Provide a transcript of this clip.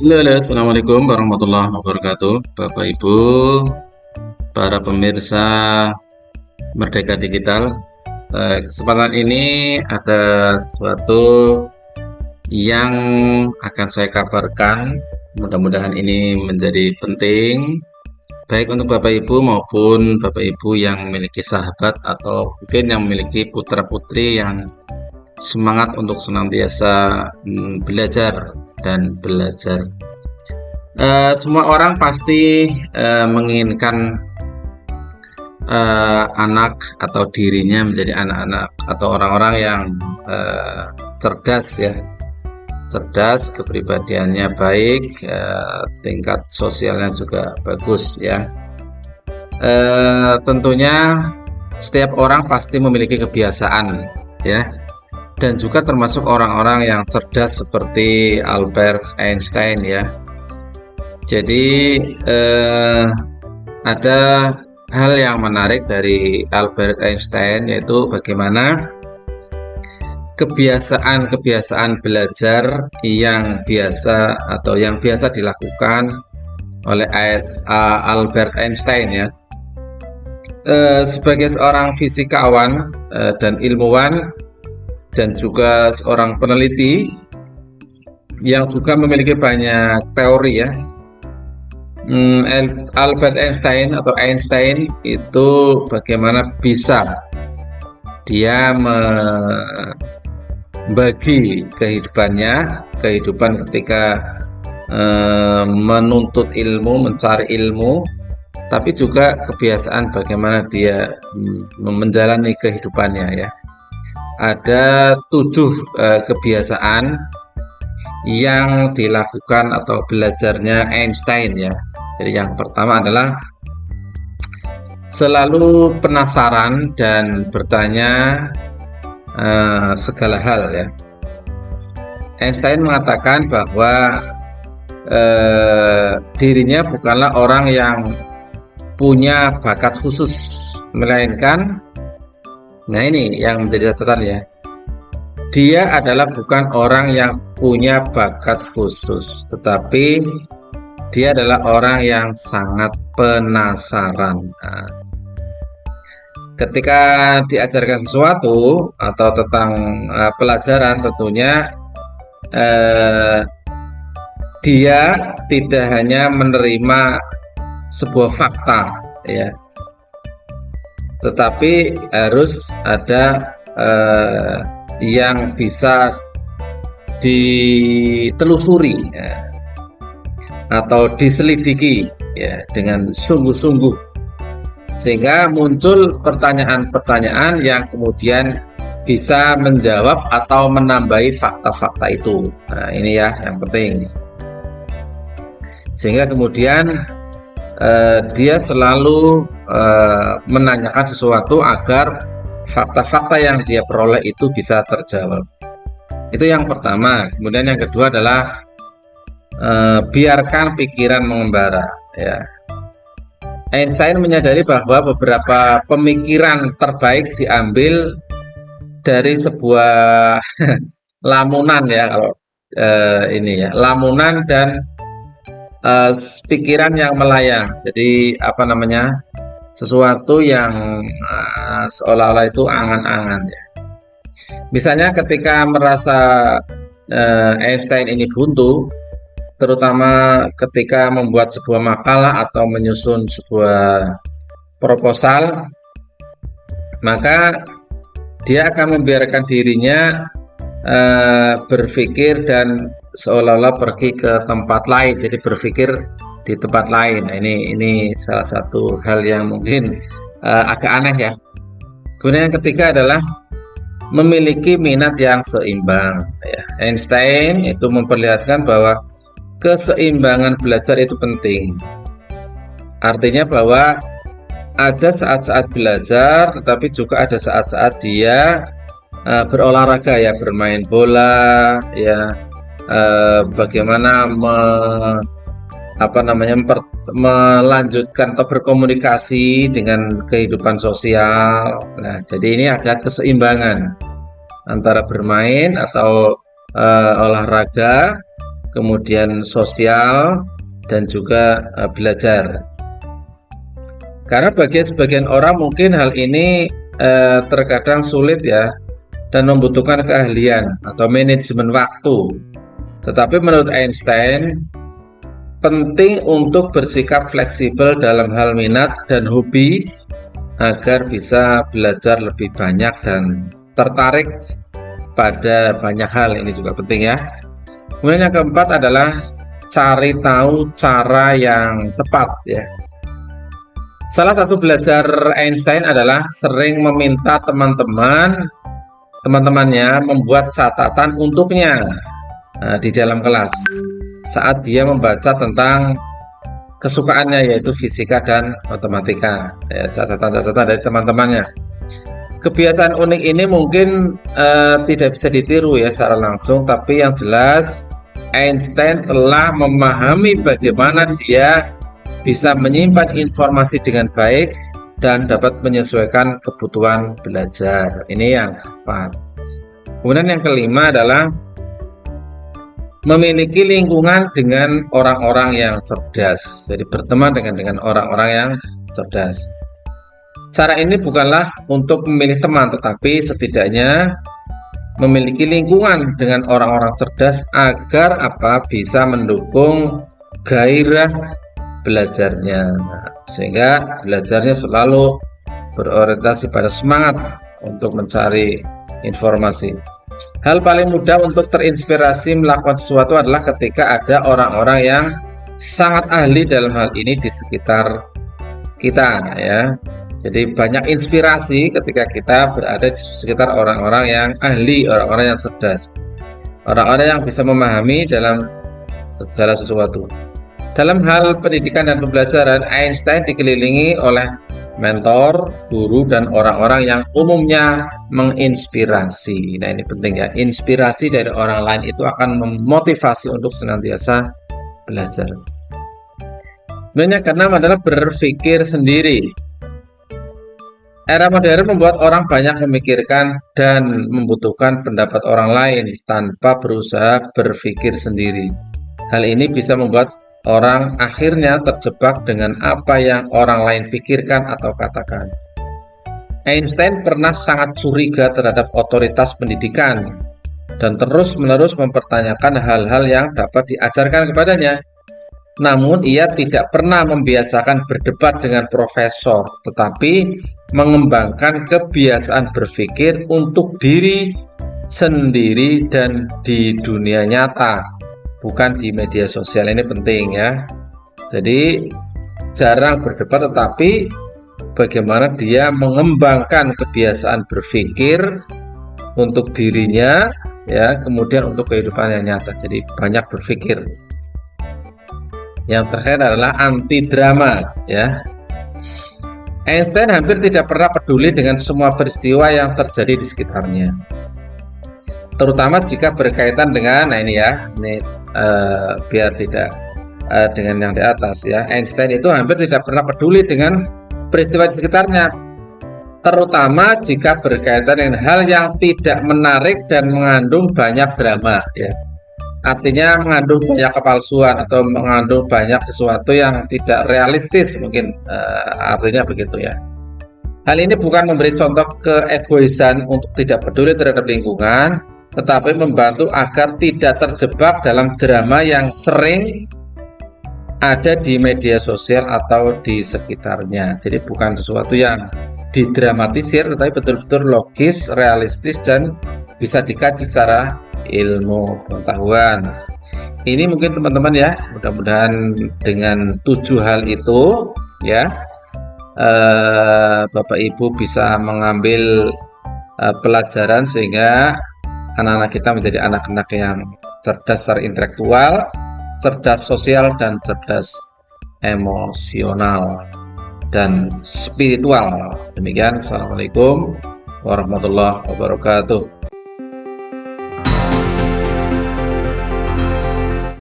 Halo, halo, Assalamualaikum warahmatullahi wabarakatuh, Bapak Ibu, para pemirsa Merdeka Digital. Kesempatan ini ada sesuatu yang akan saya kabarkan. Mudah-mudahan ini menjadi penting, baik untuk Bapak Ibu maupun Bapak Ibu yang memiliki sahabat atau mungkin yang memiliki putra-putri yang semangat untuk senantiasa belajar dan belajar. Semua orang pasti menginginkan anak atau dirinya menjadi anak-anak atau orang-orang yang cerdas ya, cerdas, kepribadiannya baik, tingkat sosialnya juga bagus ya. Tentunya setiap orang pasti memiliki kebiasaan ya, dan juga termasuk orang-orang yang cerdas seperti Albert Einstein ya. Jadi ada hal yang menarik dari Albert Einstein, yaitu bagaimana kebiasaan-kebiasaan belajar yang biasa atau yang biasa dilakukan oleh Albert Einstein ya. Sebagai seorang fisikawan dan ilmuwan dan juga seorang peneliti yang juga memiliki banyak teori ya. Albert Einstein atau Einstein itu bagaimana bisa dia membagi kehidupan ketika menuntut ilmu, mencari ilmu, tapi juga kebiasaan bagaimana dia menjalani kehidupannya ya. Ada 7 kebiasaan yang dilakukan atau belajarnya Einstein ya. Jadi yang pertama adalah selalu penasaran dan bertanya segala hal ya. Einstein mengatakan bahwa dirinya bukanlah orang yang punya bakat khusus, melainkan, nah ini yang menjadi catatan ya, dia adalah bukan orang yang punya bakat khusus, tetapi dia adalah orang yang sangat penasaran. Nah, ketika diajarkan sesuatu atau tentang pelajaran, tentunya dia tidak hanya menerima sebuah fakta ya, tetapi harus ada yang bisa ditelusuri ya, atau diselidiki ya, dengan sungguh-sungguh, sehingga muncul pertanyaan-pertanyaan yang kemudian bisa menjawab atau menambahi fakta-fakta itu. Nah, ini ya yang penting, sehingga kemudian dia selalu menanyakan sesuatu agar fakta-fakta yang dia peroleh itu bisa terjawab. Itu yang pertama. Kemudian yang kedua adalah biarkan pikiran mengembara ya. Einstein menyadari bahwa beberapa pemikiran terbaik diambil dari sebuah lamunan ya, kalau ini ya, lamunan dan pikiran yang melayang. Jadi apa namanya, sesuatu yang seolah-olah itu angan-angan ya. Misalnya ketika merasa Einstein ini buntu, terutama ketika membuat sebuah makalah atau menyusun sebuah proposal, maka dia akan membiarkan dirinya berpikir dan seolah-olah pergi ke tempat lain, jadi berpikir di tempat lain. Nah, ini salah satu hal yang mungkin agak aneh ya. Kemudian yang ketiga adalah memiliki minat yang seimbang ya. Einstein itu memperlihatkan bahwa keseimbangan belajar itu penting. Artinya bahwa ada saat-saat belajar, tetapi juga ada saat-saat dia berolahraga ya, bermain bola ya, bagaimana melanjutkan atau berkomunikasi dengan kehidupan sosial. Nah, jadi ini ada keseimbangan antara bermain atau olahraga kemudian sosial, dan juga belajar. Karena bagi sebagian orang mungkin hal ini terkadang sulit ya, dan membutuhkan keahlian atau manajemen waktu. Tetapi menurut Einstein, penting untuk bersikap fleksibel dalam hal minat dan hobi agar bisa belajar lebih banyak dan tertarik pada banyak hal. Ini juga penting ya. Kemudian yang keempat adalah cari tahu cara yang tepat ya. Salah satu belajar Einstein adalah sering meminta teman-temannya membuat catatan untuknya di dalam kelas saat dia membaca tentang kesukaannya, yaitu fisika dan matematika ya, catatan-catatan dari teman-temannya. Kebiasaan unik ini mungkin tidak bisa ditiru ya secara langsung, tapi yang jelas Einstein telah memahami bagaimana dia bisa menyimpan informasi dengan baik dan dapat menyesuaikan kebutuhan belajar. Ini yang keempat. Kemudian yang kelima adalah memiliki lingkungan dengan orang-orang yang cerdas. Jadi berteman dengan orang-orang yang cerdas. Cara ini bukanlah untuk memilih teman, tetapi setidaknya memiliki lingkungan dengan orang-orang cerdas agar bisa mendukung gairah belajarnya, sehingga belajarnya selalu berorientasi pada semangat untuk mencari informasi. Hal paling mudah untuk terinspirasi melakukan sesuatu adalah ketika ada orang-orang yang sangat ahli dalam hal ini di sekitar kita ya. Jadi banyak inspirasi ketika kita berada di sekitar orang-orang yang ahli, orang-orang yang cerdas, orang-orang yang bisa memahami dalam segala sesuatu. Dalam hal pendidikan dan pembelajaran, Einstein dikelilingi oleh mentor, guru, dan orang-orang yang umumnya menginspirasi. Nah ini penting ya, inspirasi dari orang lain itu akan memotivasi untuk senantiasa belajar. Sebenarnya karena adalah berpikir sendiri. Era modern membuat orang banyak memikirkan dan membutuhkan pendapat orang lain tanpa berusaha berpikir sendiri. Hal ini bisa membuat orang akhirnya terjebak dengan apa yang orang lain pikirkan atau katakan. Einstein pernah sangat curiga terhadap otoritas pendidikan dan terus-menerus mempertanyakan hal-hal yang dapat diajarkan kepadanya. Namun ia tidak pernah membiasakan berdebat dengan profesor, tetapi mengembangkan kebiasaan berpikir untuk diri sendiri dan di dunia nyata, bukan di media sosial. Ini penting ya. Jadi jarang berdebat, tetapi bagaimana dia mengembangkan kebiasaan berpikir untuk dirinya ya, kemudian untuk kehidupan yang nyata. Jadi banyak berpikir. Yang terakhir adalah anti drama ya. Einstein hampir tidak pernah peduli dengan semua peristiwa yang terjadi di sekitarnya, terutama jika berkaitan dengan biar tidak dengan yang di atas ya. Einstein itu hampir tidak pernah peduli dengan peristiwa di sekitarnya, terutama jika berkaitan dengan hal yang tidak menarik dan mengandung banyak drama ya. Artinya mengandung banyak kepalsuan atau mengandung banyak sesuatu yang tidak realistis, mungkin artinya begitu ya. Hal ini bukan memberi contoh keegoisan untuk tidak peduli terhadap lingkungan, tetapi membantu agar tidak terjebak dalam drama yang sering ada di media sosial atau di sekitarnya. Jadi bukan sesuatu yang didramatisir, tetapi betul-betul logis, realistis, dan bisa dikaji secara ilmu pengetahuan. Ini mungkin teman-teman ya, mudah-mudahan dengan 7 hal itu ya, Bapak Ibu bisa mengambil pelajaran sehingga anak-anak kita menjadi anak-anak yang cerdas secara intelektual, cerdas sosial, dan cerdas emosional dan spiritual. Demikian, Assalamualaikum warahmatullahi wabarakatuh.